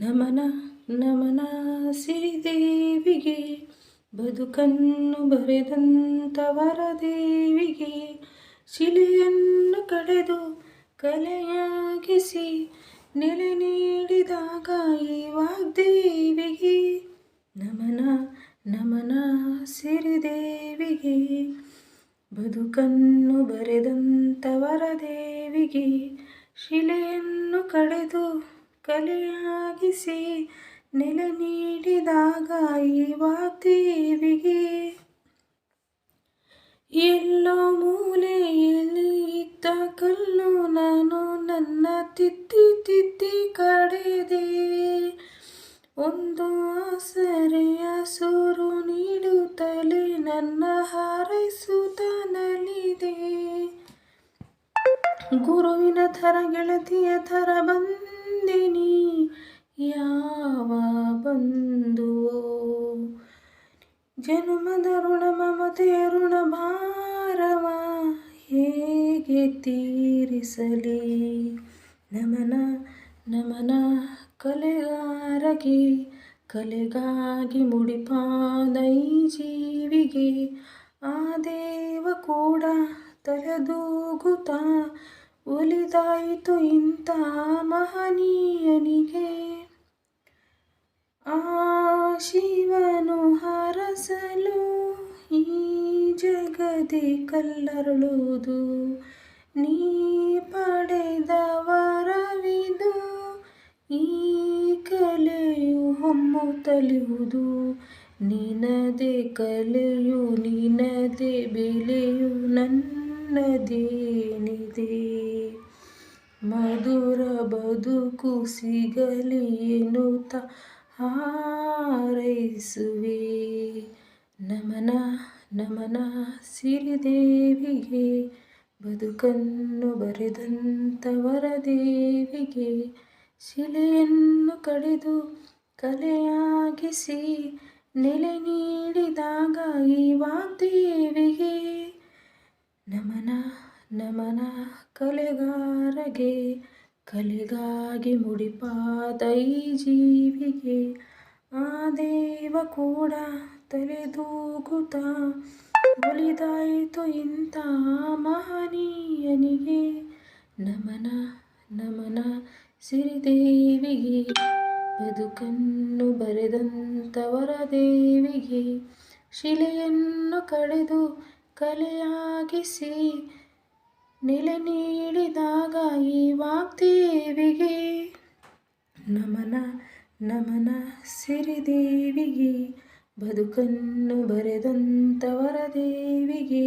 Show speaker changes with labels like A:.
A: ನಮನ ನಮನ ಸಿರಿದೇವಿಗೆ, ಬದುಕನ್ನು ಬರೆದಂಥವರ ದೇವಿಗೆ, ಶಿಲೆಯನ್ನು ಕಡೆದು ಕಲೆಯಾಗಿಸಿ ನೆಲೆ ನೀಡಿದಾಗ ಈ ವಾಗ್ದೇವಿಗೆ. ನಮನ ನಮನ ಸಿರಿದೇವಿಗೆ, ಬದುಕನ್ನು ಬರೆದಂಥವರ ದೇವಿಗೆ, ಶಿಲೆಯನ್ನು ಕಡೆದು ಕಲೆಯಾಗಿಸಿ ನೆಲೆ ನೀಡಿದಾಗ ಈ ವಾಗ್ದೇವಿಗೆ. ಎಲ್ಲೋ ಮೂಲೆಯಲ್ಲಿ ಇದ್ದ ಕಲ್ಲು ನಾನು ನನ್ನ ತಿದ್ದಿ ತಿದ್ದಿ ಕಡೆದೆ, ಒಂದು ಆಸರೆಯ ಸೂರು ನೀಡುತ್ತಲೇ ನನ್ನ ಹಾರೈಸುತ್ತ ನಲಿದೆ. ಗುರುವಿನ ಥರ ಗೆಳತಿಯ ಥರ ಬಂದಿನಿ, ಯಾವ ಬಂದುವೋ ಜನುಮದ ಋಣ ಮಮತೆಯ ಋಣ ಭಾರವ ಹೇಗೆ ತೀರಿಸಲಿ. ನಮನ ನಮನ ಕಲೆಗಾರಗೆ, ಕಲೆಗಾಗಿ ಮುಡಿಪಾದ ಈ ಜೀವಿಗೆ, ಆ ದೇವ ಕೂಡ ತಲೆದೂಗುತ್ತಾ ಒಲಿದಾಯಿತು ಇಂಥ ಮಹನೀಯನಿಗೆ. ಆ ಶಿವನು ಹರಸಲು ಈ ಜಗದಿ ಕಲ್ಲರಳುವುದು, ನೀ ಪಡೆದ ವರವಿದು ಈ ಕಲೆಯು ಹೊಮ್ಮುತ್ತಲಿಹುದು. ನಿನದೆ ಕಲೆಯು ನಿನದೆ ಬೆಲೆಯು ನನ್ನದೇನಿದೆ, ಮಧುರ ಬದುಕು ಸಿಗಲಿ ಎನ್ನುತ್ತ ಹಾರೈಸುವೆ. ನಮನ ನಮನ ಸಿರಿದೇವಿಗೆ, ಬದುಕನ್ನು ಬರೆದಂಥವರ ದೇವಿಗೆ, ಶಿಲೆಯನ್ನು ಕಡೆದು ಕಲೆಯಾಗಿಸಿ ನೆಲೆ ನೀಡಿದಾಗ ಈ ವಾಗ್ದೇವಿಗೆ. ನಮನ ನಮನ ಕಲೆಗಾರಗೆ, ಕಲೆಗಾಗಿ ಮುಡಿಪಾದ ಈ ಜೀವಿಗೆ, ಆ ದೇವ ಕೂಡ ತಲೆದೂಗುತ್ತಾ ಒಲಿದಾಯಿತು ಇಂಥ ಮಹನೀಯನಿಗೆ. ನಮನ ನಮನ ಸಿರಿದೇವಿಗೆ, ಬದುಕನ್ನು ಬರೆದಂಥವರ ದೇವಿಗೆ, ಶಿಲೆಯನ್ನು ಕಡೆದು ಕಲೆಯಾಗಿಸಿ ನೆಲೆ ನೀಡಿದಾಗ ಈ ವಾಗ್ದೇವಿಗೆ. ನಮನ ನಮನ ಸಿರಿದೇವಿಗೆ, ಬದುಕನ್ನು ಬರೆದಂಥವರ ದೇವಿಗೆ.